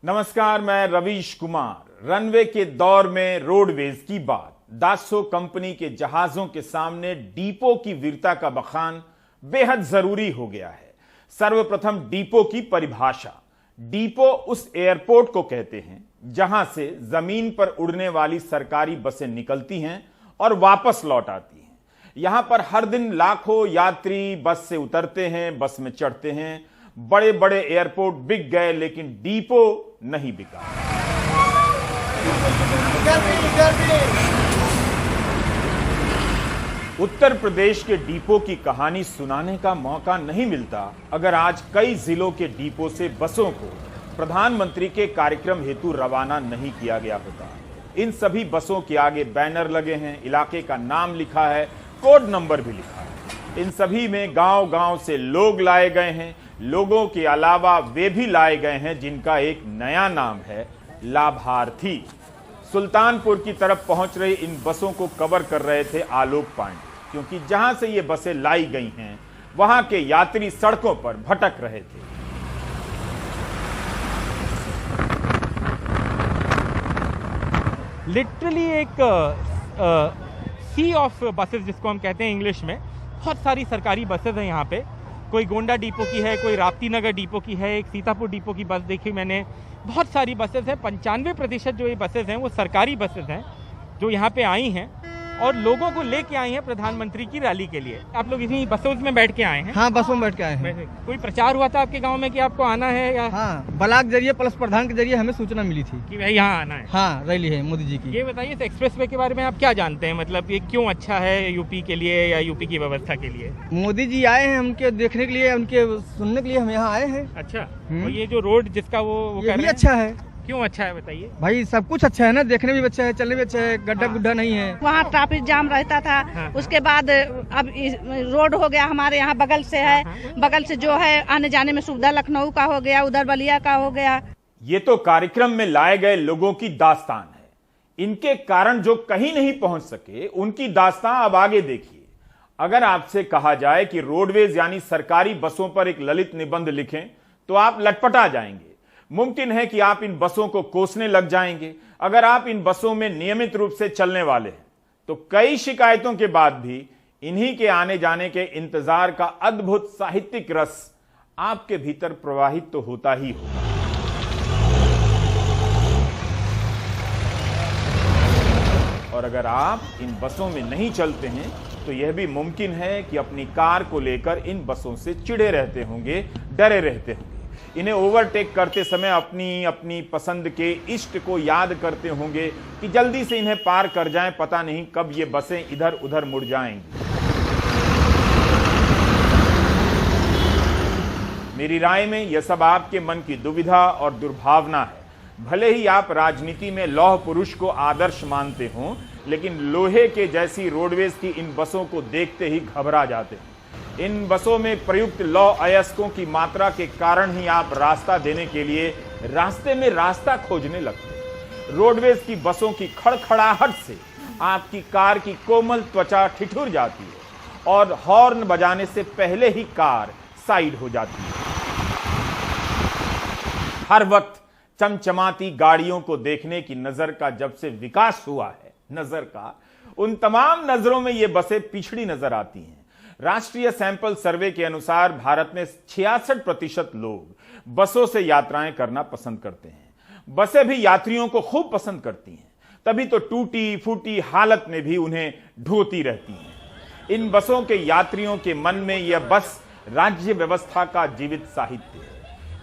नमस्कार, मैं रवीश कुमार। रनवे के दौर में रोडवेज की बात, दासो कंपनी के जहाजों के सामने डिपो की वीरता का बखान बेहद जरूरी हो गया है। सर्वप्रथम डिपो की परिभाषा। डिपो उस एयरपोर्ट को कहते हैं जहां से जमीन पर उड़ने वाली सरकारी बसें निकलती हैं और वापस लौट आती हैं। यहां पर हर दिन लाखों यात्री बस से उतरते हैं, बस में चढ़ते हैं। बड़े बड़े एयरपोर्ट बिक गए, लेकिन डिपो नहीं बिका। उत्तर प्रदेश के डिपो की कहानी सुनाने का मौका नहीं मिलता अगर आज कई जिलों के डिपो से बसों को प्रधानमंत्री के कार्यक्रम हेतु रवाना नहीं किया गया होता। इन सभी बसों के आगे बैनर लगे हैं, इलाके का नाम लिखा है, कोड नंबर भी लिखा है। इन सभी में गांव-गांव से लोग लाए गए हैं। लोगों के अलावा वे भी लाए गए हैं जिनका एक नया नाम है, लाभार्थी। सुल्तानपुर की तरफ पहुंच रही इन बसों को कवर कर रहे थे आलोक पांडे, क्योंकि जहां से ये बसें लाई गई हैं वहां के यात्री सड़कों पर भटक रहे थे। लिटरली एक सी ऑफ बसेस जिसको हम कहते हैं इंग्लिश में। बहुत सारी सरकारी बसेस हैं यहाँ पे। कोई गोंडा डिपो की है, कोई राप्ती नगर डिपो की है, एक सीतापुर डिपो की बस देखी मैंने। बहुत सारी बसेस हैं। 95% जो ये बसेस हैं वो सरकारी बसेस हैं जो यहाँ पे आई हैं और लोगों को लेके आई हैं प्रधानमंत्री की रैली के लिए। आप लोग इसी बसों में बैठ के आए हैं? हाँ, बसों में बैठ के आए हैं। कोई प्रचार हुआ था आपके गांव में कि आपको आना है या? हाँ, ब्लॉक जरिए प्लस प्रधान के जरिए हमें सूचना मिली थी कि भाई यहाँ आना है। हाँ, रैली है मोदी जी की। ये बताइए, इस एक्सप्रेस वे के बारे में आप क्या जानते हैं? मतलब ये क्यों अच्छा है यूपी के लिए या यूपी की व्यवस्था के लिए? मोदी जी आए हैं, उनके देखने के लिए, उनके सुनने के लिए हम यहाँ आए हैं। अच्छा, और ये जो रोड जिसका वो ये भी अच्छा है। क्यों अच्छा है बताइए? भाई सब कुछ अच्छा है ना, देखने भी अच्छा है, चलने भी अच्छा है, गड्ढा गुड्ढा नहीं है। वहाँ ट्रैफिक जाम रहता था। हाँ। उसके बाद अब रोड हो गया हमारे यहाँ बगल से है। बगल से जो है आने जाने में सुविधा, लखनऊ का हो गया, उधर बलिया का हो गया। ये तो कार्यक्रम में लाए गए लोगों की दास्तान है। इनके कारण जो कहीं नहीं पहुंच सके उनकी दास्तान अब आगे देखिए। अगर आपसे कहा जाए कि रोडवेज यानी सरकारी बसों पर एक ललित निबंध लिखें तो आप लटपटा जाएंगे। मुमकिन है कि आप इन बसों को कोसने लग जाएंगे। अगर आप इन बसों में नियमित रूप से चलने वाले हैं तो कई शिकायतों के बाद भी इन्हीं के आने जाने के इंतजार का अद्भुत साहित्यिक रस आपके भीतर प्रवाहित तो होता ही होगा। और अगर आप इन बसों में नहीं चलते हैं तो यह भी मुमकिन है कि अपनी कार को लेकर इन बसों से चिढ़े रहते होंगे, डरे रहते होंगे। इन्हें ओवरटेक करते समय अपनी अपनी पसंद के इष्ट को याद करते होंगे कि जल्दी से इन्हें पार कर जाएं, पता नहीं कब ये बसें इधर उधर मुड़ जाएंगी। मेरी राय में यह सब आपके मन की दुविधा और दुर्भावना है। भले ही आप राजनीति में लौह पुरुष को आदर्श मानते हों, लेकिन लोहे के जैसी रोडवेज की इन बसों को देखते ही घबरा जाते हैं। इन बसों में प्रयुक्त लौ अयस्कों की मात्रा के कारण ही आप रास्ता देने के लिए रास्ते में रास्ता खोजने लगते। रोडवेज की बसों की खड़खड़ाहट से आपकी कार की कोमल त्वचा ठिठुर जाती है और हॉर्न बजाने से पहले ही कार साइड हो जाती है। हर वक्त चमचमाती गाड़ियों को देखने की नजर का जब से विकास हुआ है, नजर का, उन तमाम नजरों में ये बसें पिछड़ी नजर आती हैं। राष्ट्रीय सैंपल सर्वे के अनुसार भारत में 66% लोग बसों से यात्राएं करना पसंद करते हैं। बसें भी यात्रियों को खूब पसंद करती हैं, तभी तो टूटी फूटी हालत में भी उन्हें ढोती रहती हैं। इन बसों के यात्रियों के मन में यह बस राज्य व्यवस्था का जीवित साहित्य है।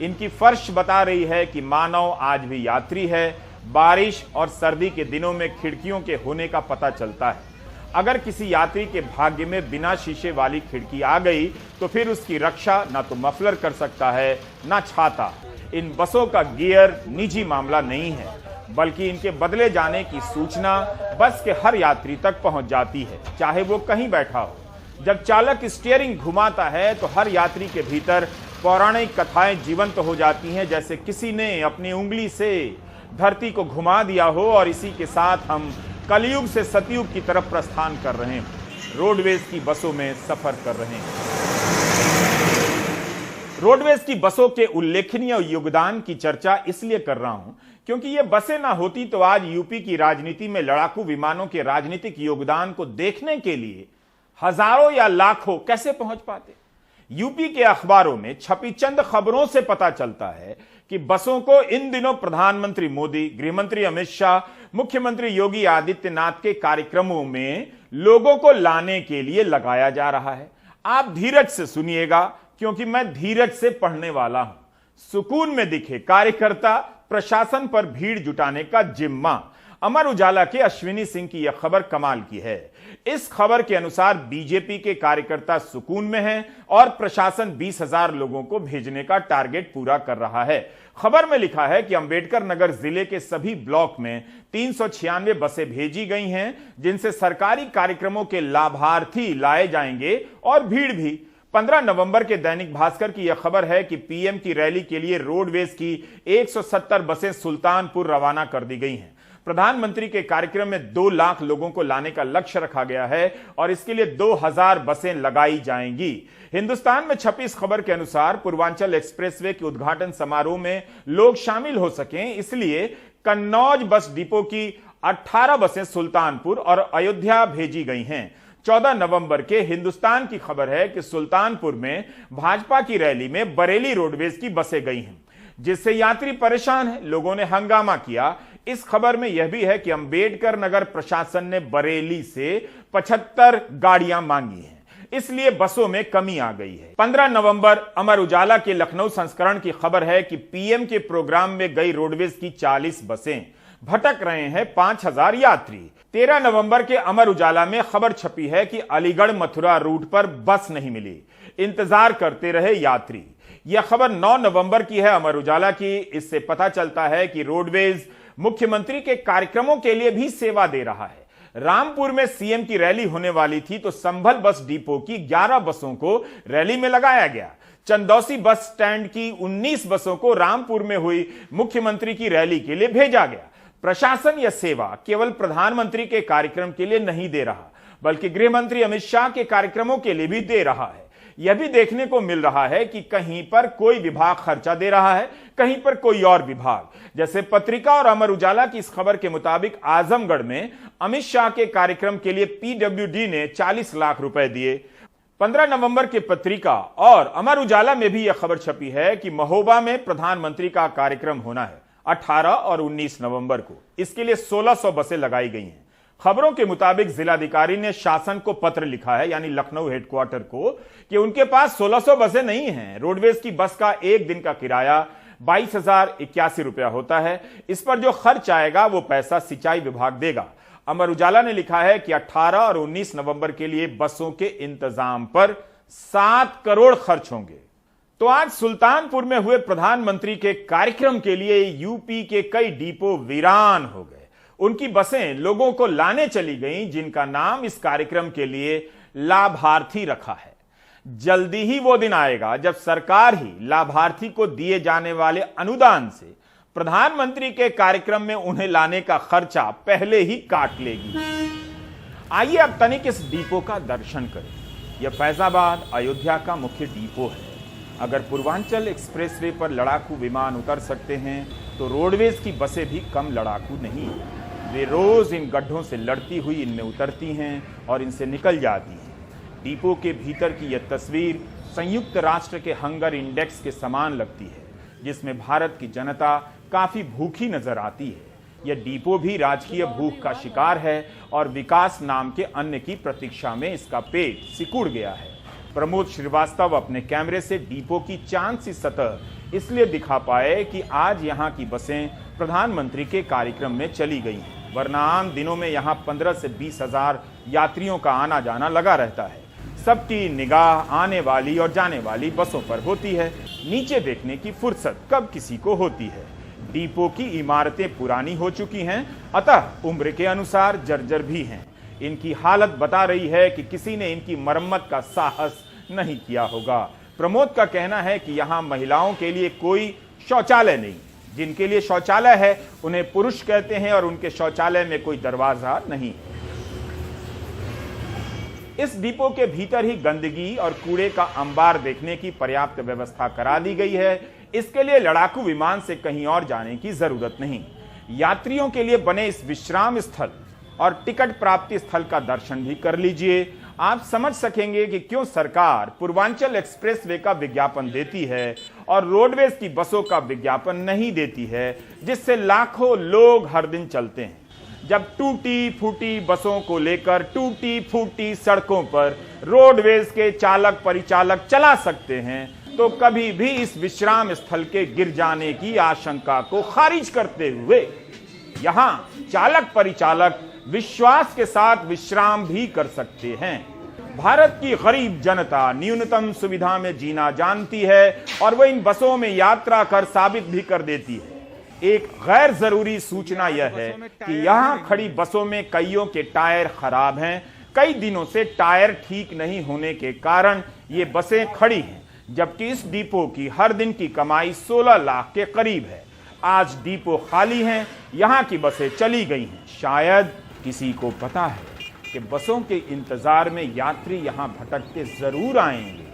इनकी फर्श बता रही है कि मानव आज भी यात्री है। बारिश और सर्दी के दिनों में खिड़कियों के होने का पता चलता है। अगर किसी यात्री के भाग्य में बिना शीशे वाली खिड़की आ गई तो फिर उसकी रक्षा ना तो मफलर कर सकता है, ना छाता। इन बसों का गियर निजी मामला नहीं है, बल्कि इनके बदले जाने की सूचना बस के हर यात्री तक पहुंच जाती है, चाहे वो कहीं बैठा हो। जब चालक स्टीयरिंग घुमाता है तो हर यात्री के भीतर पौराणिक कथाएं जीवंत हो जाती हैं, जैसे किसी ने अपनी उंगली से धरती को घुमा दिया हो और इसी के साथ हम कलयुग से सतयुग की तरफ प्रस्थान कर रहे हैं, रोडवेज की बसों में सफर कर रहे हैं। रोडवेज की बसों के उल्लेखनीय योगदान की चर्चा इसलिए कर रहा हूं क्योंकि ये बसें ना होती तो आज यूपी की राजनीति में लड़ाकू विमानों के राजनीतिक योगदान को देखने के लिए हजारों या लाखों कैसे पहुंच पाते। यूपी के अखबारों में छपी चंद खबरों से पता चलता है कि बसों को इन दिनों प्रधानमंत्री मोदी, गृहमंत्री अमित शाह, मुख्यमंत्री योगी आदित्यनाथ के कार्यक्रमों में लोगों को लाने के लिए लगाया जा रहा है। आप धीरज से सुनिएगा क्योंकि मैं धीरज से पढ़ने वाला हूं। सुकून में दिखे कार्यकर्ता, प्रशासन पर भीड़ जुटाने का जिम्मा। अमर उजाला के अश्विनी सिंह की यह खबर कमाल की है। इस खबर के अनुसार बीजेपी के कार्यकर्ता सुकून में हैं और प्रशासन 20,000 लोगों को भेजने का टारगेट पूरा कर रहा है। खबर में लिखा है कि अंबेडकर नगर जिले के सभी ब्लॉक में 396 बसें भेजी गई हैं, जिनसे सरकारी कार्यक्रमों के लाभार्थी लाए जाएंगे और भीड़ भी। 15 नवंबर के दैनिक भास्कर की यह खबर है कि पीएम की रैली के लिए रोडवेज की 170 बसें सुल्तानपुर रवाना कर दी गई हैं। प्रधानमंत्री के कार्यक्रम में 2 लाख लोगों को लाने का लक्ष्य रखा गया है और इसके लिए 2000 बसें लगाई जाएंगी। हिंदुस्तान में छपी इस खबर के अनुसार पूर्वांचल एक्सप्रेसवे के उद्घाटन समारोह में लोग शामिल हो सकें, इसलिए कन्नौज बस डिपो की 18 बसें सुल्तानपुर और अयोध्या भेजी गई हैं। 14 नवंबर के हिंदुस्तान की खबर है कि सुल्तानपुर में भाजपा की रैली में बरेली रोडवेज की बसें गई हैं, जिससे यात्री परेशान हैं। लोगों ने हंगामा किया। इस खबर में यह भी है कि अंबेडकर नगर प्रशासन ने बरेली से 75 गाड़ियां मांगी हैं, इसलिए बसों में कमी आ गई है। 15 नवंबर अमर उजाला के लखनऊ संस्करण की खबर है कि पीएम के प्रोग्राम में गई रोडवेज की 40 बसें, भटक रहे हैं 5000 यात्री। 13 नवंबर के अमर उजाला में खबर छपी है कि अलीगढ़ मथुरा रूट पर बस नहीं मिली, इंतजार करते रहे यात्री। यह खबर 9 नवंबर की है अमर उजाला की। इससे पता चलता है कि रोडवेज मुख्यमंत्री के कार्यक्रमों के लिए भी सेवा दे रहा है। रामपुर में सीएम की रैली होने वाली थी तो संभल बस डिपो की 11 बसों को रैली में लगाया गया। चंदौसी बस स्टैंड की 19 बसों को रामपुर में हुई मुख्यमंत्री की रैली के लिए भेजा गया। प्रशासन यह सेवा केवल प्रधानमंत्री के कार्यक्रम के लिए नहीं दे रहा, बल्कि गृहमंत्री अमित शाह के कार्यक्रमों के लिए भी दे रहा है। यह भी देखने को मिल रहा है कि कहीं पर कोई विभाग खर्चा दे रहा है, कहीं पर कोई और विभाग। जैसे पत्रिका और अमर उजाला की इस खबर के मुताबिक आजमगढ़ में अमित शाह के कार्यक्रम के लिए पीडब्ल्यूडी ने 40 लाख रुपए दिए। 15 नवंबर के पत्रिका और अमर उजाला में भी यह खबर छपी है कि महोबा में प्रधानमंत्री का कार्यक्रम होना है 18 और 19 नवंबर को। इसके लिए 1600 बसें लगाई गई हैं। खबरों के मुताबिक जिलाधिकारी ने शासन को पत्र लिखा है, यानी लखनऊ हेडक्वार्टर को, कि उनके पास 1600 बसें नहीं हैं। रोडवेज की बस का एक दिन का किराया 22,081 रुपया होता है। इस पर जो खर्च आएगा वो पैसा सिंचाई विभाग देगा। अमर उजाला ने लिखा है कि 18 और 19 नवंबर के लिए बसों के इंतजाम पर 7 करोड़ खर्च होंगे। तो आज सुल्तानपुर में हुए प्रधानमंत्री के कार्यक्रम के लिए यूपी के कई डिपो वीरान हो गए। उनकी बसें लोगों को लाने चली गईं, जिनका नाम इस कार्यक्रम के लिए लाभार्थी रखा है। जल्दी ही वो दिन आएगा जब सरकार ही लाभार्थी को दिए जाने वाले अनुदान से प्रधानमंत्री के कार्यक्रम में उन्हें लाने का खर्चा पहले ही काट लेगी। आइए अब तनिक इस डिपो का दर्शन करें। यह फैजाबाद अयोध्या का मुख्य डिपो है। अगर पूर्वांचल एक्सप्रेसवे पर लड़ाकू विमान उतर सकते हैं तो रोडवेज की बसें भी कम लड़ाकू नहीं हैं। वे रोज इन गड्ढों से लड़ती हुई इनमें उतरती हैं और इनसे निकल जाती हैं। डिपो के भीतर की यह तस्वीर संयुक्त राष्ट्र के हंगर इंडेक्स के समान लगती है, जिसमें भारत की जनता काफी भूखी नजर आती है। यह डिपो भी राजकीय भूख का शिकार है और विकास नाम के अन्न की प्रतीक्षा में इसका पेट सिकुड़ गया है। प्रमोद श्रीवास्तव अपने कैमरे से डिपो की चांद सी सतह इसलिए दिखा पाए कि आज यहां की बसें प्रधानमंत्री के कार्यक्रम में चली गई हैं, वरना आम दिनों में यहां 15 से 20,000 यात्रियों का आना जाना लगा रहता है। सबकी निगाह आने वाली और जाने वाली बसों पर होती है। नीचे देखने की फुर्सत कब किसी को होती है। डिपो की इमारतें पुरानी हो चुकी हैं, अतः उम्र के अनुसार जर्जर भी हैं। इनकी हालत बता रही है कि किसी ने इनकी मरम्मत का साहस नहीं किया होगा। प्रमोद का कहना है कि यहाँ महिलाओं के लिए कोई शौचालय नहीं। जिनके लिए शौचालय है उन्हें पुरुष कहते हैं और उनके शौचालय में कोई दरवाजा नहीं। इस डिपो के भीतर ही गंदगी और कूड़े का अंबार देखने की पर्याप्त व्यवस्था करा दी गई है। इसके लिए लड़ाकू विमान से कहीं और जाने की जरूरत नहीं। यात्रियों के लिए बने इस विश्राम स्थल और टिकट प्राप्ति स्थल का दर्शन भी कर लीजिए। आप समझ सकेंगे कि क्यों सरकार पूर्वांचल एक्सप्रेसवे का विज्ञापन देती है और रोडवेज की बसों का विज्ञापन नहीं देती है, जिससे लाखों लोग हर दिन चलते हैं। जब टूटी फूटी बसों को लेकर टूटी फूटी सड़कों पर रोडवेज के चालक परिचालक चला सकते हैं, तो कभी भी इस विश्राम स्थल के गिर जाने की आशंका को खारिज करते हुए यहां चालक परिचालक विश्वास के साथ विश्राम भी कर सकते हैं। भारत की गरीब जनता न्यूनतम सुविधा में जीना जानती है और वह इन बसों में यात्रा कर साबित भी कर देती है। एक गैर जरूरी सूचना यह है कि यहां खड़ी बसों में कईयों के टायर खराब हैं। कई दिनों से टायर ठीक नहीं होने के कारण ये बसें खड़ी हैं, जबकि इस डिपो की हर दिन की कमाई 16 लाख के करीब है। आज डिपो खाली हैं, यहां की बसें चली गई हैं। शायद किसी को पता है कि बसों के इंतजार में यात्री यहां भटकते जरूर आएंगे,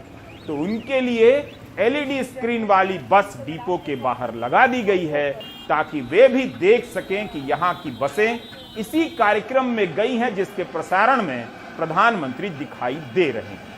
तो उनके लिए एलईडी स्क्रीन वाली बस डिपो के बाहर लगा दी गई है, ताकि वे भी देख सकें कि यहां की बसें इसी कार्यक्रम में गई हैं जिसके प्रसारण में प्रधानमंत्री दिखाई दे रहे हैं।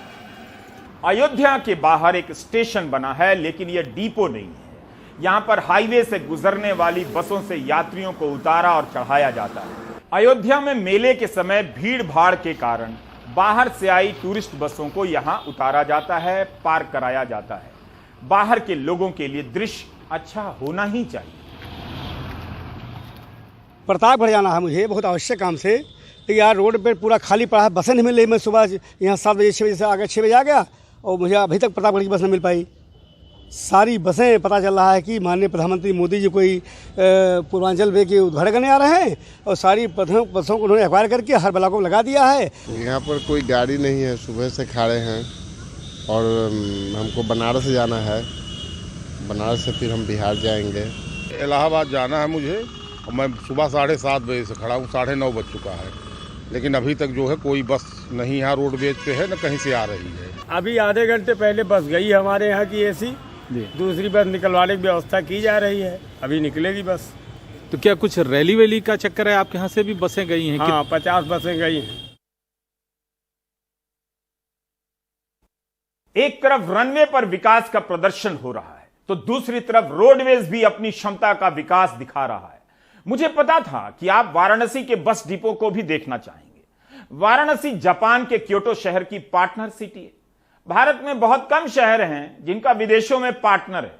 अयोध्या के बाहर एक स्टेशन बना है, लेकिन यह डिपो नहीं है। यहां पर हाईवे से गुजरने वाली बसों से यात्रियों को उतारा और चढ़ाया जाता है। अयोध्या में मेले के समय भीड़ भाड़ के कारण बाहर से आई टूरिस्ट बसों को यहां उतारा जाता है, पार्क कराया जाता है। बाहर के लोगों के लिए दृश्य अच्छा होना ही चाहिए। प्रतापगढ़ जाना है मुझे बहुत आवश्यक काम से, तो यार रोड पे पूरा खाली पड़ा है, बसें नहीं मिल रही। मैं सुबह यहाँ 7 बजे 6 बजे से आगे 6 बजे आ गया और मुझे अभी तक प्रतापगढ़ की बस नहीं मिल पाई। सारी बसें पता चल रहा है कि माननीय प्रधानमंत्री मोदी जी कोई पूर्वांचल वे के उद्घाटन करने आ रहे हैं और सारी बसों को उन्होंने एक्वायर करके हर ब्लॉक में लगा दिया है। यहाँ पर कोई गाड़ी नहीं है, सुबह से खड़े हैं और हमको बनारस जाना है। बनारस से फिर हम बिहार जाएंगे। इलाहाबाद जाना है मुझे और मैं सुबह 7:30 बजे से खड़ा हूँ, 9:30 बज चुका है, लेकिन अभी तक जो है कोई बस नहीं यहाँ रोडवेज पे है, न कहीं से आ रही है। अभी आधे घंटे पहले बस गई हमारे यहाँ की एसी, दूसरी बस निकलवाने की व्यवस्था की जा रही है, अभी निकलेगी बस। तो क्या कुछ रैली वैली का चक्कर है? आपके यहाँ से भी बसें गई हैं? हाँ, 50 बसें गई हैं। एक तरफ रनवे पर विकास का प्रदर्शन हो रहा है, तो दूसरी तरफ रोडवेज भी अपनी क्षमता का विकास दिखा रहा है। मुझे पता था कि आप वाराणसी के बस डिपो को भी देखना चाहेंगे। वाराणसी जापान के क्योटो शहर की पार्टनर सिटी है। भारत में बहुत कम शहर हैं जिनका विदेशों में पार्टनर है।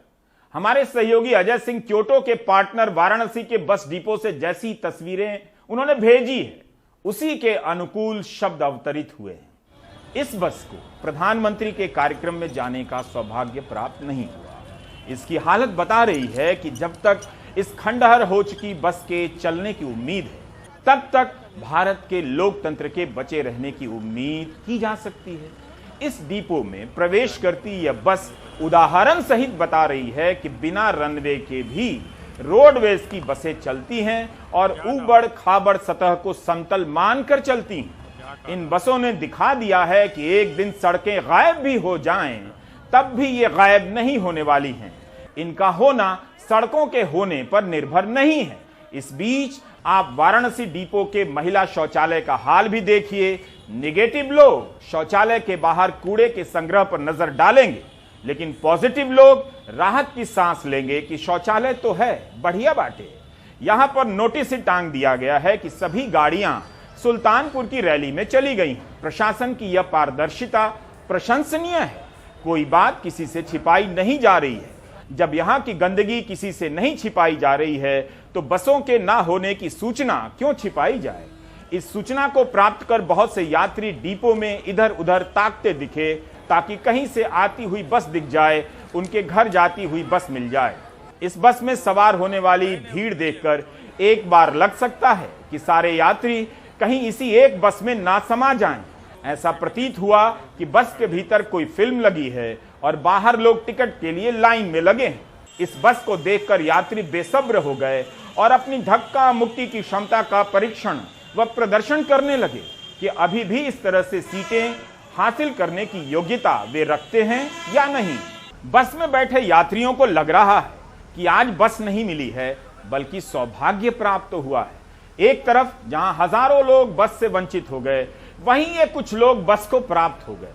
हमारे सहयोगी अजय सिंह क्योटो के पार्टनर वाराणसी के बस डिपो से जैसी तस्वीरें उन्होंने भेजी है, उसी के अनुकूल शब्द अवतरित हुए हैं। इस बस को प्रधानमंत्री के कार्यक्रम में जाने का सौभाग्य प्राप्त नहीं हुआ। इसकी हालत बता रही है कि जब तक इस खंडहर हो चुकी बस के चलने की उम्मीद है, तब तक भारत के लोकतंत्र के बचे रहने की उम्मीद की जा सकती है। इस डिपो में प्रवेश करती यह बस उदाहरण सहित बता रही है कि बिना रनवे के भी रोडवेज की बसें चलती हैं और ऊबड़ खाबड़ सतह को समतल मानकर चलती हैं। इन बसों ने दिखा दिया है कि एक दिन सड़कें गायब भी हो जाएं, तब भी ये गायब नहीं होने वाली हैं। इनका होना सड़कों के होने पर निर्भर नहीं है। इस बीच आप वाराणसी डिपो के महिला शौचालय का हाल भी देखिए। नेगेटिव लोग शौचालय के बाहर कूड़े के संग्रह पर नजर डालेंगे, लेकिन पॉजिटिव लोग राहत की सांस लेंगे कि शौचालय तो है, बढ़िया बाटे। यहां पर नोटिस टांग दिया गया है कि सभी गाड़ियां सुल्तानपुर की रैली में चली गई। प्रशासन की यह पारदर्शिता प्रशंसनीय है। कोई बात किसी से छिपाई नहीं जा रही है। जब यहां की गंदगी किसी से नहीं छिपाई जा रही है, तो बसों के ना होने की सूचना क्यों छिपाई जाए? इस सूचना को प्राप्त कर बहुत से यात्री डिपो में इधर उधर ताकते दिखे, ताकि कहीं से आती हुई बस दिख जाए, उनके घर जाती हुई बस मिल जाए। इस बस में सवार होने वाली भीड़ देखकर एक बार लग सकता है कि सारे यात्री कहीं इसी एक बस में ना समा जाएं। ऐसा प्रतीत हुआ कि बस के भीतर कोई फिल्म लगी है और बाहर लोग टिकट के लिए लाइन में लगे हैं। इस बस को देखकर यात्री बेसब्र हो गए और अपनी धक्का मुक्की की क्षमता का परीक्षण व प्रदर्शन करने लगे। कि अभी भी इस तरह से सीटें हासिल करने की योग्यता वे रखते हैं या नहीं। बस में बैठे यात्रियों को लग रहा है कि आज बस नहीं मिली है बल्कि सौभाग्य प्राप्त हुआ है। एक तरफ जहां हजारों लोग बस से वंचित हो गए, वहीं ये कुछ लोग बस को प्राप्त हो गए।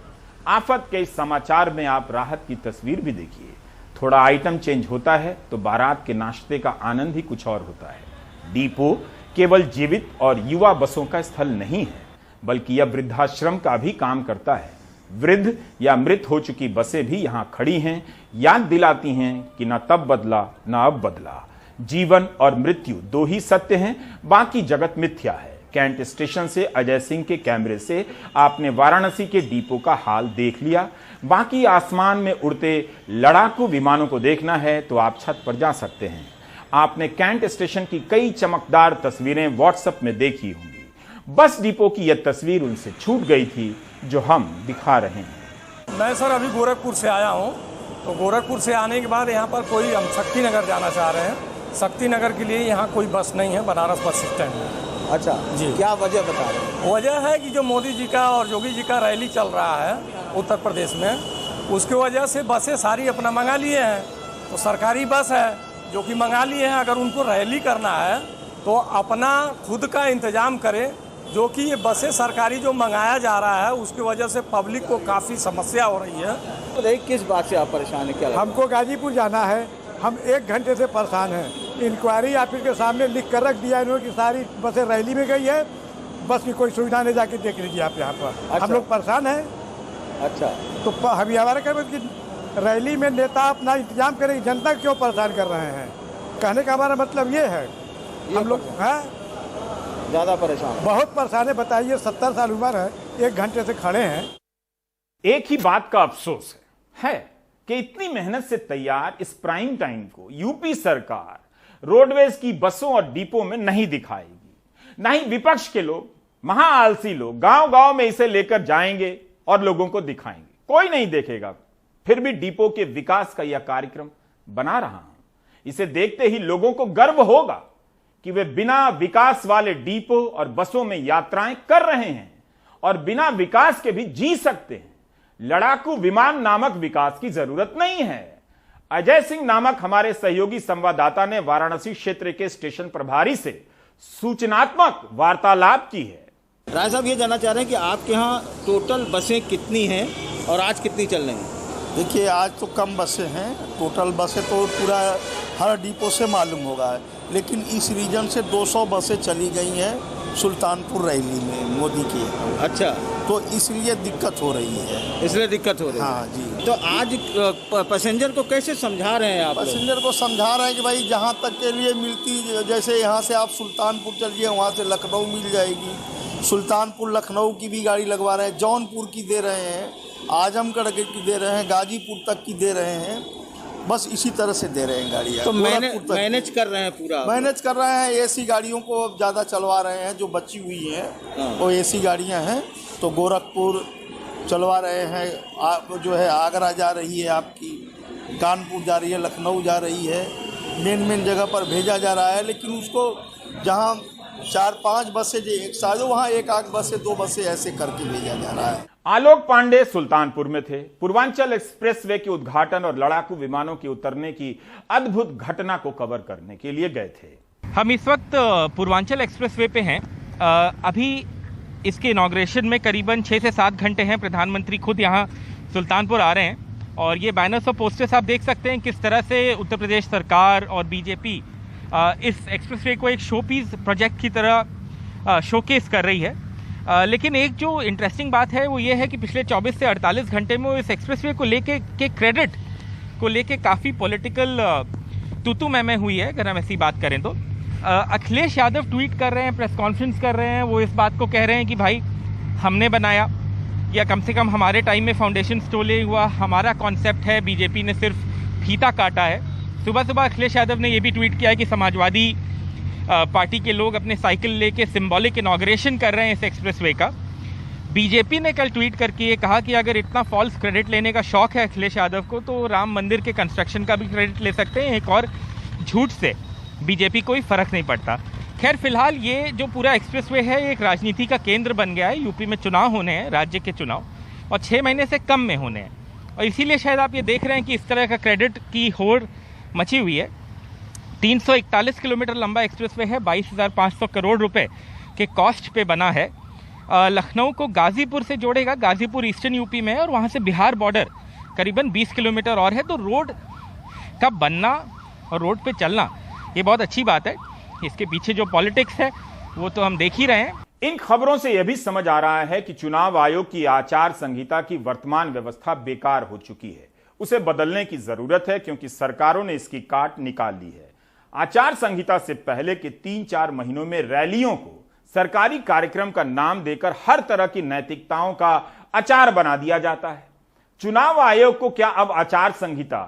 आफत के इस समाचार में आप राहत की तस्वीर भी देखिए। थोड़ा आइटम चेंज होता है तो बारात के नाश्ते का आनंद ही कुछ और होता है। डिपो केवल जीवित और युवा बसों का स्थल नहीं है, बल्कि यह वृद्धाश्रम का भी काम करता है। वृद्ध या मृत हो चुकी बसें भी यहां खड़ी हैं, याद दिलाती हैं कि न तब बदला न अब बदला। जीवन और मृत्यु दो ही सत्य हैं, बाकी जगत मिथ्या है। कैंट स्टेशन से अजय सिंह के कैमरे से आपने वाराणसी के डिपो का हाल देख लिया। बाकी आसमान में उड़ते लड़ाकू विमानों को देखना है तो आप छत पर जा सकते हैं। आपने कैंट स्टेशन की कई चमकदार तस्वीरें व्हाट्सएप में देखी होंगी। बस डिपो की यह तस्वीर उनसे छूट गई थी जो हम दिखा रहे हैं। मैं सर अभी गोरखपुर से आया हूँ, तो गोरखपुर से आने के बाद यहाँ पर कोई हम शक्ति नगर जाना चाह रहे हैं। शक्ति नगर के लिए यहाँ कोई बस नहीं है बनारस बस स्टैंड में। अच्छा जी, क्या वजह बता रहे हैं? वजह है कि जो मोदी जी का और योगी जी का रैली चल रहा है उत्तर प्रदेश में, उसकी वजह से बसें सारी अपना मंगा लिए हैं। तो सरकारी बस है जो कि मंगा लिए हैं, अगर उनको रैली करना है तो अपना खुद का इंतजाम करें, जो कि ये बसें सरकारी जो मंगाया जा रहा है उसकी वजह से पब्लिक को काफ़ी समस्या हो रही है। तो किस बात से आप परेशान हैं? क्या हमको गाजीपुर जाना है, हम 1 घंटे से परेशान हैं। इंक्वायरी ऑफिस के सामने लिख कर रख दिया इन्होंने कि सारी बसें रैली में गई है, बस की कोई सुविधा नहीं, जाके देख लीजिए आप यहाँ पर। अच्छा। हम लोग परेशान हैं। अच्छा, तो हम ये हमारा कहते कि रैली में नेता अपना इंतजाम करें, जनता क्यों परेशान कर रहे हैं? कहने का हमारा मतलब ये है, हम लोग हैं ज़्यादा परेशान, बहुत परेशान है। बताइए 70 साल उम्र है, 1 घंटे से खड़े हैं। एक ही बात का अफसोस है कि इतनी मेहनत से तैयार इस प्राइम टाइम को यूपी सरकार रोडवेज की बसों और डिपो में नहीं दिखाएगी। नहीं विपक्ष के लोग, महाआलसी लोग गांव गांव में इसे लेकर जाएंगे और लोगों को दिखाएंगे, कोई नहीं देखेगा। फिर भी डिपो के विकास का यह कार्यक्रम बना रहा हूं। इसे देखते ही लोगों को गर्व होगा कि वे बिना विकास वाले डिपो और बसों में यात्राएं कर रहे हैं और बिना विकास के भी जी सकते हैं। लड़ाकू विमान नामक विकास की जरूरत नहीं है। अजय सिंह नामक हमारे सहयोगी संवाददाता ने वाराणसी क्षेत्र के स्टेशन प्रभारी से सूचनात्मक वार्तालाप की है। राय साहब, ये जानना चाह रहे हैं कि आपके यहाँ टोटल बसें कितनी हैं और आज कितनी चल रही हैं? देखिए, आज तो कम बसें हैं, टोटल बसें तो पूरा हर डिपो से मालूम होगा, लेकिन इस रीजन से 200 बसें चली गई हैं सुल्तानपुर रैली में मोदी की। अच्छा, तो इसलिए दिक्कत हो रही है। इसलिए दिक्कत हो रही है? हाँ जी। तो आज पैसेंजर को कैसे समझा रहे हैं आप? पैसेंजर को समझा रहे हैं कि भाई जहाँ तक के लिए मिलती, जैसे यहाँ से आप सुल्तानपुर चलिए, वहाँ से लखनऊ मिल जाएगी। सुल्तानपुर लखनऊ की भी गाड़ी लगवा रहे हैं, जौनपुर की दे रहे हैं, आजमगढ़ की दे रहे हैं, गाजीपुर तक की दे रहे हैं। बस इसी तरह से दे रहे हैं गाड़ियाँ। तो मैनेज कर रहे हैं पूरा? मैनेज कर रहे हैं। एसी गाड़ियों को अब ज़्यादा चलवा रहे हैं, जो बची हुई हैं वो एसी गाड़ियाँ हैं। तो गोरखपुर चलवा रहे हैं, जो है आगरा जा रही है, आपकी कानपुर जा रही है, लखनऊ जा रही है, मेन जगह पर भेजा जा रहा है। लेकिन उसको जहाँ 4-5 बसें जो एक साथ, वहाँ 1-8 बसें 2 बसें ऐसे करके भेजा जा रहा है। आलोक पांडे सुल्तानपुर में थे। पूर्वांचल एक्सप्रेसवे के उद्घाटन और लड़ाकू विमानों के उतरने की अद्भुत घटना को कवर करने के लिए गए थे। हम इस वक्त पूर्वांचल एक्सप्रेसवे पे हैं। अभी इसके इनॉग्रेशन में करीबन 6 से 7 घंटे हैं। प्रधानमंत्री खुद यहाँ सुल्तानपुर आ रहे हैं और ये बैनर्स और पोस्टर्स आप देख सकते हैं किस तरह से उत्तर प्रदेश सरकार और बीजेपी इस एक्सप्रेसवे को एक शोपीस प्रोजेक्ट की तरह शोकेस कर रही है। लेकिन एक जो इंटरेस्टिंग बात है वो ये है कि पिछले 24 से 48 घंटे में इस एक्सप्रेसवे को लेके के क्रेडिट को लेके काफ़ी पॉलिटिकल तू मैं हुई है, अगर हम ऐसी बात करें तो। अखिलेश यादव ट्वीट कर रहे हैं, प्रेस कॉन्फ्रेंस कर रहे हैं, वो इस बात को कह रहे हैं कि भाई हमने बनाया, या कम से कम हमारे टाइम में फाउंडेशन स्टोले हुआ, हमारा कॉन्सेप्ट है, बीजेपी ने सिर्फ फीता काटा है। सुबह सुबह अखिलेश यादव ने ये भी ट्वीट किया है कि समाजवादी पार्टी के लोग अपने साइकिल लेके सिंबॉलिक इनॉग्रेशन कर रहे हैं इस एक्सप्रेसवे का। बीजेपी ने कल ट्वीट करके ये कहा कि अगर इतना फॉल्स क्रेडिट लेने का शौक है अखिलेश यादव को तो राम मंदिर के कंस्ट्रक्शन का भी क्रेडिट ले सकते हैं। एक और झूठ से बीजेपी कोई फर्क नहीं पड़ता। खैर फिलहाल ये जो पूरा एक्सप्रेसवे है ये एक राजनीति का केंद्र बन गया है। यूपी में चुनाव होने हैं, राज्य के चुनाव, और 6 महीने से कम में होने हैं, और इसीलिए शायद आप ये देख रहे हैं कि इस तरह का क्रेडिट की होड़ मची हुई है। 341 किलोमीटर लंबा एक्सप्रेसवे है, 22,500 करोड़ रुपए के कॉस्ट पे बना है। लखनऊ को गाजीपुर से जोड़ेगा, गाजीपुर ईस्टर्न यूपी में है, और वहाँ से बिहार बॉर्डर करीबन 20 किलोमीटर और है। तो रोड का बनना और रोड पे चलना ये बहुत अच्छी बात है। इसके पीछे जो पॉलिटिक्स है वो तो हम देख ही रहे हैं। इन खबरों से यह भी समझ आ रहा है कि चुनाव आयोग की आचार संहिता की वर्तमान व्यवस्था बेकार हो चुकी है, उसे बदलने की जरूरत है, क्योंकि सरकारों ने इसकी काट निकाल ली है। आचार संहिता से पहले के 3-4 महीनों में रैलियों को सरकारी कार्यक्रम का नाम देकर हर तरह की नैतिकताओं का आचार बना दिया जाता है। चुनाव आयोग को क्या अब आचार संहिता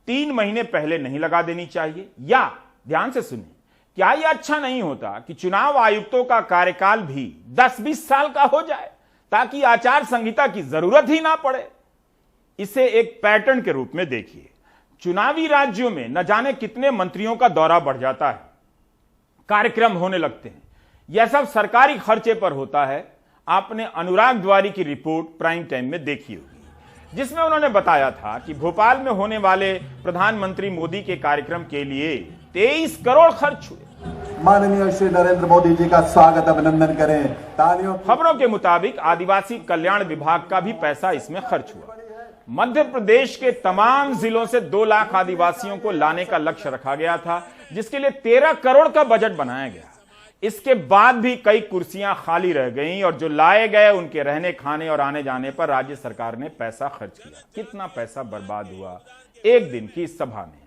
3 महीने पहले नहीं लगा देनी चाहिए? या ध्यान से सुनिए, क्या यह अच्छा नहीं होता कि चुनाव आयुक्तों का कार्यकाल भी 10-20 साल का हो जाए, ताकि आचार संहिता की जरूरत ही ना पड़े? इसे एक पैटर्न के रूप में देखिए। चुनावी राज्यों में न जाने कितने मंत्रियों का दौरा बढ़ जाता है, कार्यक्रम होने लगते हैं, यह सब सरकारी खर्चे पर होता है। आपने अनुराग द्वारी की रिपोर्ट प्राइम टाइम में देखी होगी, जिसमें उन्होंने बताया था कि भोपाल में होने वाले प्रधानमंत्री मोदी के कार्यक्रम के लिए 23 करोड़ खर्च हुए। माननीय श्री नरेंद्र मोदी जी का स्वागत, अभिनंदन करें, तालियों। खबरों के मुताबिक आदिवासी कल्याण विभाग का भी पैसा इसमें खर्च हुआ। मध्य प्रदेश के तमाम जिलों से 2 लाख आदिवासियों को लाने का लक्ष्य रखा गया था, जिसके लिए 13 करोड़ का बजट बनाया गया। इसके बाद भी कई कुर्सियां खाली रह गईं, और जो लाए गए उनके रहने खाने और आने जाने पर राज्य सरकार ने पैसा खर्च किया। कितना पैसा बर्बाद हुआ एक दिन की इस सभा में।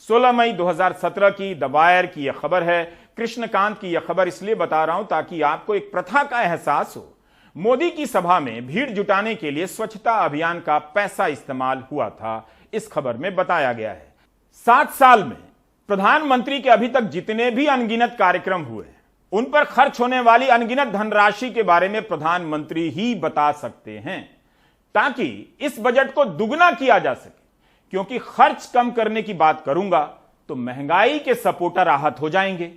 16 मई 2017 की द वायर की यह खबर है। कृष्णकांत की यह खबर इसलिए बता रहा हूं ताकि आपको एक प्रथा का एहसास हो। मोदी की सभा में भीड़ जुटाने के लिए स्वच्छता अभियान का पैसा इस्तेमाल हुआ था, इस खबर में बताया गया है। 7 साल में प्रधानमंत्री के अभी तक जितने भी अनगिनत कार्यक्रम हुए, उन पर खर्च होने वाली अनगिनत धनराशि के बारे में प्रधानमंत्री ही बता सकते हैं, ताकि इस बजट को दुगना किया जा सके। क्योंकि खर्च कम करने की बात करूंगा तो महंगाई के सपोर्टर आहत हो जाएंगे।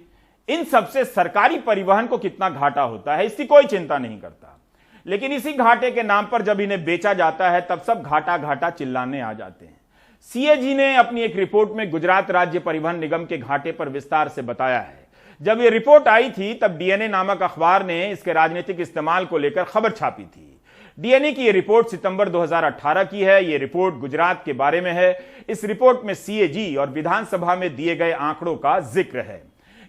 इन सबसे सरकारी परिवहन को कितना घाटा होता है, इसकी कोई चिंता नहीं करता, लेकिन इसी घाटे के नाम पर जब इन्हें बेचा जाता है तब सब घाटा घाटा चिल्लाने आ जाते हैं। सीएजी ने अपनी एक रिपोर्ट में गुजरात राज्य परिवहन निगम के घाटे पर विस्तार से बताया है। जब यह रिपोर्ट आई थी तब डीएनए नामक अखबार ने इसके राजनीतिक इस्तेमाल को लेकर खबर छापी थी। डीएनए की यह रिपोर्ट सितंबर 2018 की है। यह रिपोर्ट गुजरात के बारे में है। इस रिपोर्ट में सीएजी और विधानसभा में दिए गए आंकड़ों का जिक्र है।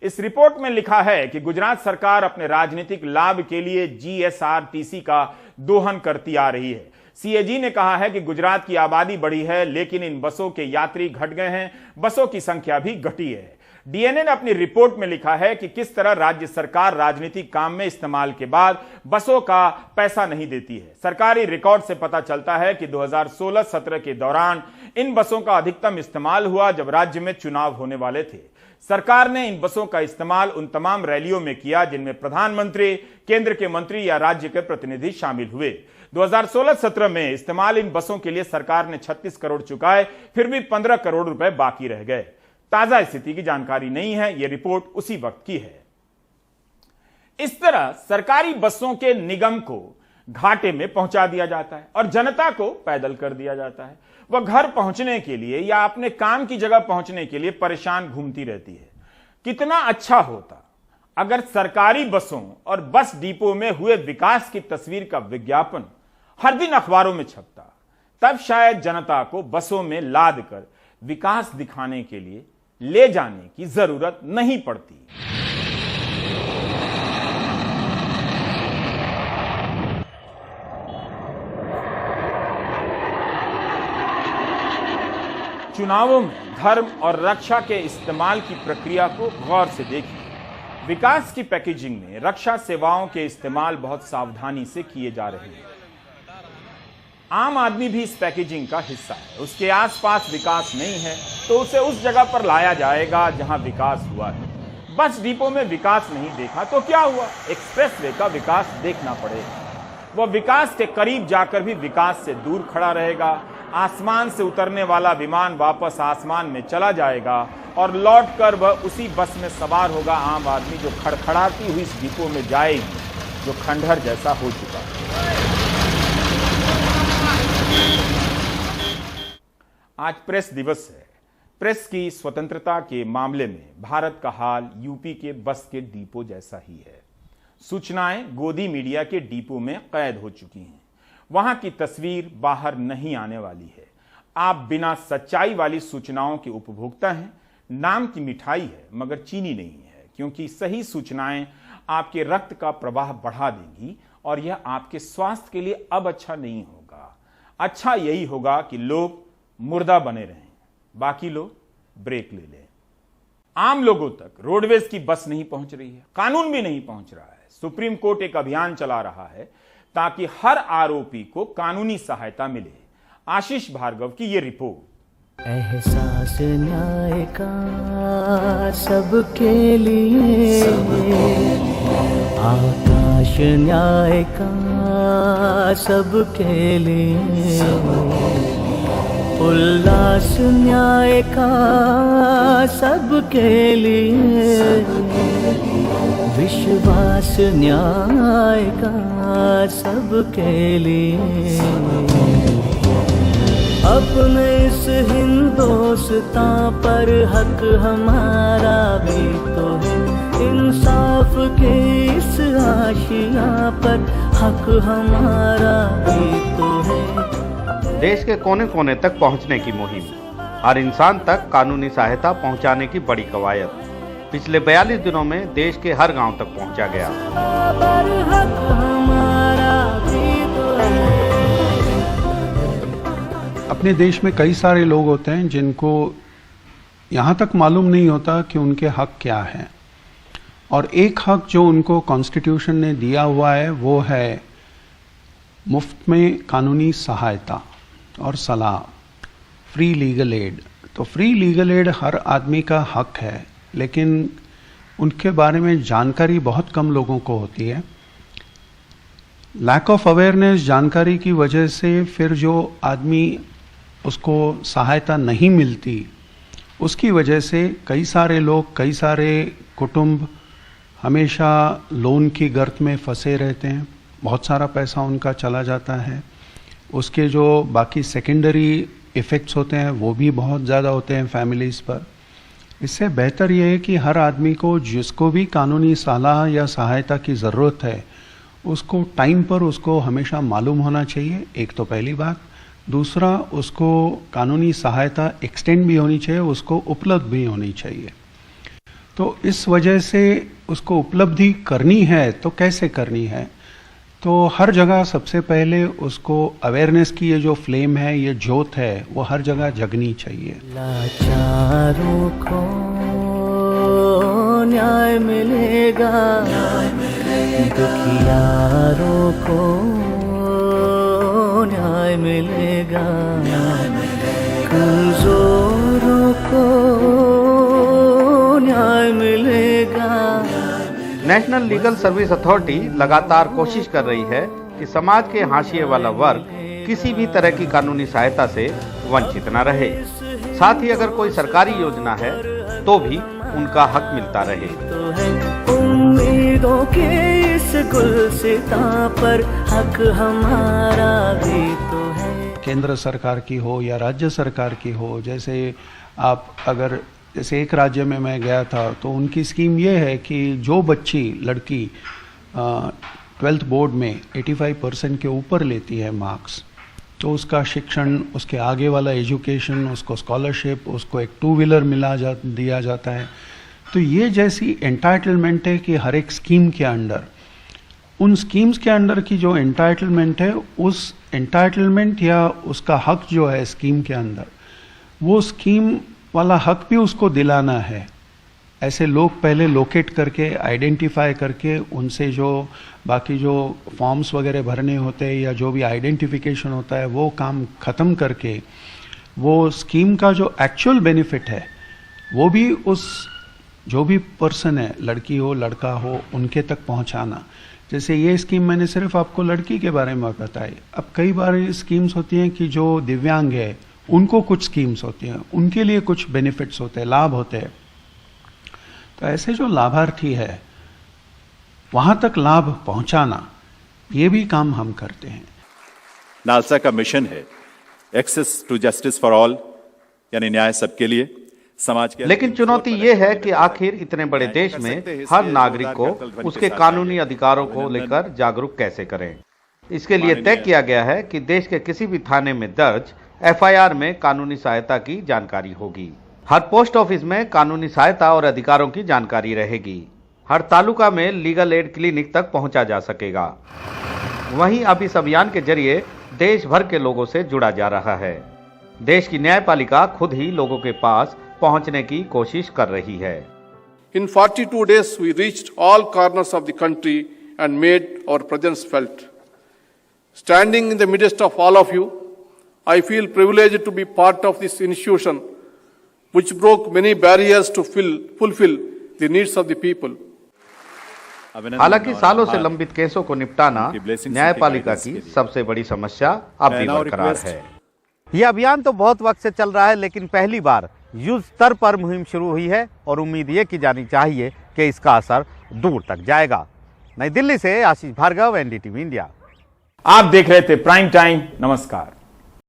इस रिपोर्ट में लिखा है कि गुजरात सरकार अपने राजनीतिक लाभ के लिए जीएसआरटीसी का दोहन करती आ रही है। सीएजी ने कहा है कि गुजरात की आबादी बढ़ी है, लेकिन इन बसों के यात्री घट गए हैं, बसों की संख्या भी घटी है। डीएनए ने अपनी रिपोर्ट में लिखा है कि किस तरह राज्य सरकार राजनीतिक काम में इस्तेमाल के बाद बसों का पैसा नहीं देती है। सरकारी रिकॉर्ड से पता चलता है कि 2016-17 के दौरान इन बसों का अधिकतम इस्तेमाल हुआ जब राज्य में चुनाव होने वाले थे। सरकार ने इन बसों का इस्तेमाल उन तमाम रैलियों में किया जिनमें प्रधानमंत्री, केंद्र के मंत्री या राज्य के प्रतिनिधि शामिल हुए। 2016-17 में इस्तेमाल इन बसों के लिए सरकार ने 36 करोड़ चुकाए, फिर भी 15 करोड़ रुपए बाकी रह गए। ताजा स्थिति की जानकारी नहीं है, यह रिपोर्ट उसी वक्त की है। इस तरह सरकारी बसों के निगम को घाटे में पहुंचा दिया जाता है और जनता को पैदल कर दिया जाता है। वह घर पहुंचने के लिए या अपने काम की जगह पहुंचने के लिए परेशान घूमती रहती है। कितना अच्छा होता अगर सरकारी बसों और बस डिपो में हुए विकास की तस्वीर का विज्ञापन हर दिन अखबारों में छपता, तब शायद जनता को बसों में लाद कर विकास दिखाने के लिए ले जाने की जरूरत नहीं पड़ती। चुनावों में धर्म और रक्षा के इस्तेमाल की प्रक्रिया को गौर से देखिए। विकास की पैकेजिंग में रक्षा सेवाओं के इस्तेमाल बहुत सावधानी से किए जा रहे हैं। आम आदमी भी इस पैकेजिंग का हिस्सा है। उसके आसपास विकास नहीं है तो उसे उस जगह पर लाया जाएगा जहां विकास हुआ है। बस डिपो में विकास नहीं देखा तो क्या हुआ, एक्सप्रेसवे का विकास देखना पड़ेगा। वह विकास के करीब जाकर भी विकास से दूर खड़ा रहेगा। आसमान से उतरने वाला विमान वापस आसमान में चला जाएगा और लौटकर वह उसी बस में सवार होगा आम आदमी, जो खड़खड़ाती हुई इस डिपो में जाएगी, जो खंडहर जैसा हो चुका है। आज प्रेस दिवस है। प्रेस की स्वतंत्रता के मामले में भारत का हाल यूपी के बस के डिपो जैसा ही है। सूचनाएं गोदी मीडिया के डिपो में कैद हो चुकी हैं। वहां की तस्वीर बाहर नहीं आने वाली है। आप बिना सच्चाई वाली सूचनाओं के उपभोक्ता हैं। नाम की मिठाई है मगर चीनी नहीं है, क्योंकि सही सूचनाएं आपके रक्त का प्रवाह बढ़ा देंगी और यह आपके स्वास्थ्य के लिए अब अच्छा नहीं होगा। अच्छा यही होगा कि लोग मुर्दा बने रहें, बाकी लोग ब्रेक ले लें। आम लोगों तक रोडवेज की बस नहीं पहुंच रही है, कानून भी नहीं पहुंच रहा है। सुप्रीम कोर्ट एक अभियान चला रहा है ताकि हर आरोपी को कानूनी सहायता मिले। आशीष भार्गव की ये रिपोर्ट। एहसास न्याय का सबके लिए, आकाश न्याय का सबके लिए, उल्लास न्याय का सबके लिए, विश्वास न्याय का सबके लिए। अपने इस हिंदुस्तान पर हक हमारा भी तो है, इंसाफ के इस आशिया पर हक हमारा भी तो है। देश के कोने कोने तक पहुंचने की मुहिम, हर इंसान तक कानूनी सहायता पहुंचाने की बड़ी कवायद पिछले 42 दिनों में देश के हर गांव तक पहुंचा गया। अपने देश में कई सारे लोग होते हैं जिनको यहाँ तक मालूम नहीं होता कि उनके हक क्या हैं, और एक हक जो उनको कॉन्स्टिट्यूशन ने दिया हुआ है वो है मुफ्त में कानूनी सहायता और सलाह, फ्री लीगल एड। तो फ्री लीगल एड हर आदमी का हक है, लेकिन उनके बारे में जानकारी बहुत कम लोगों को होती है। लैक ऑफ अवेयरनेस, जानकारी की वजह से फिर जो आदमी उसको सहायता नहीं मिलती, उसकी वजह से कई सारे लोग, कई सारे कुटुंब हमेशा लोन की गर्त में फंसे रहते हैं। बहुत सारा पैसा उनका चला जाता है। उसके जो बाकी सेकेंडरी इफ़ेक्ट्स होते हैं वो भी बहुत ज़्यादा होते हैं फैमिलीज़ पर। इससे बेहतर यह है कि हर आदमी को जिसको भी कानूनी सलाह या सहायता की ज़रूरत है उसको टाइम पर उसको हमेशा मालूम होना चाहिए, एक तो पहली बात। दूसरा, उसको कानूनी सहायता एक्सटेंड भी होनी चाहिए, उसको उपलब्ध भी होनी चाहिए। तो इस वजह से उसको उपलब्धि करनी है तो कैसे करनी है? तो हर जगह सबसे पहले उसको अवेयरनेस की ये जो फ्लेम है, ये ज्योत है, वो हर जगह जगनी चाहिए। लाचारों को न्याय मिलेगा, दुखियारों को न्याय मिलेगा, कमजोरों को न्याय मिलेगा। नेशनल लीगल सर्विस अथॉरिटी लगातार कोशिश कर रही है कि समाज के हाशिए वाला वर्ग किसी भी तरह की कानूनी सहायता से वंचित न रहे। साथ ही अगर कोई सरकारी योजना है तो भी उनका हक मिलता रहे। उम्मीदों के इस गुलसितां पर हक हमारा भी तो है। केंद्र सरकार की हो या राज्य सरकार की हो, जैसे आप अगर जैसे एक राज्य में मैं गया था तो उनकी स्कीम ये है कि जो बच्ची लड़की 12th बोर्ड में 85% के ऊपर लेती है मार्क्स, तो उसका शिक्षण, उसके आगे वाला एजुकेशन, उसको स्कॉलरशिप, उसको एक 2 व्हीलर दिया जाता है। तो ये जैसी एंटाइटलमेंट है कि हर एक स्कीम के अंडर, उन स्कीम्स के अंडर की जो एंटाइटलमेंट है, उस एंटाइटलमेंट या उसका हक जो है स्कीम के अंदर, वो स्कीम वाला हक भी उसको दिलाना है। ऐसे लोग पहले लोकेट करके, आइडेंटिफाई करके, उनसे जो बाकी जो फॉर्म्स वगैरह भरने होते हैं या जो भी आइडेंटिफिकेशन होता है वो काम ख़त्म करके वो स्कीम का जो एक्चुअल बेनिफिट है वो भी उस जो भी पर्सन है, लड़की हो लड़का हो, उनके तक पहुंचाना। जैसे ये स्कीम मैंने सिर्फ आपको लड़की के बारे में बताई। अब कई बार ये स्कीम्स होती हैं कि जो दिव्यांग है उनको कुछ स्कीम्स होती हैं, उनके लिए कुछ बेनिफिट्स होते हैं, लाभ होते हैं। तो ऐसे जो लाभार्थी है वहां तक लाभ पहुंचाना, ये भी काम हम करते हैं। नालसा का मिशन है access to justice for all, यानी न्याय सबके लिए समाज के। लेकिन चुनौती ये है कि आखिर इतने बड़े देश में हर नागरिक को उसके कानूनी अधिकारों को लेकर जागरूक कैसे करें। इसके लिए तय किया गया है कि देश के किसी भी थाने में दर्ज FIR में कानूनी सहायता की जानकारी होगी। हर पोस्ट ऑफिस में कानूनी सहायता और अधिकारों की जानकारी रहेगी। हर तालुका में लीगल एड क्लिनिक तक पहुंचा जा सकेगा। वहीं अब इस अभियान के जरिए देश भर के लोगों से जुड़ा जा रहा है। देश की न्यायपालिका खुद ही लोगों के पास पहुंचने की कोशिश कर रही है। In 42 days, we reached all corners of the country and made our presence felt. Standing in the midst of all of you, I feel privileged to be part of this institution, which broke many barriers to fulfill the needs of the people. हालांकि सालों से लंबित केसों को निपटाना न्यायपालिका की सबसे बड़ी समस्या अब भी बरकरार है। यह अभियान तो बहुत वक्त से चल रहा है, लेकिन पहली बार युद्ध स्तर पर मुहिम शुरू हुई है और उम्मीद ये की जानी चाहिए कि इसका असर दूर तक जाएगा। नई दिल्ली से आशीष भार्गव, NDTV इंडिया। आप देख रहे थे प्राइम टाइम। नमस्कार।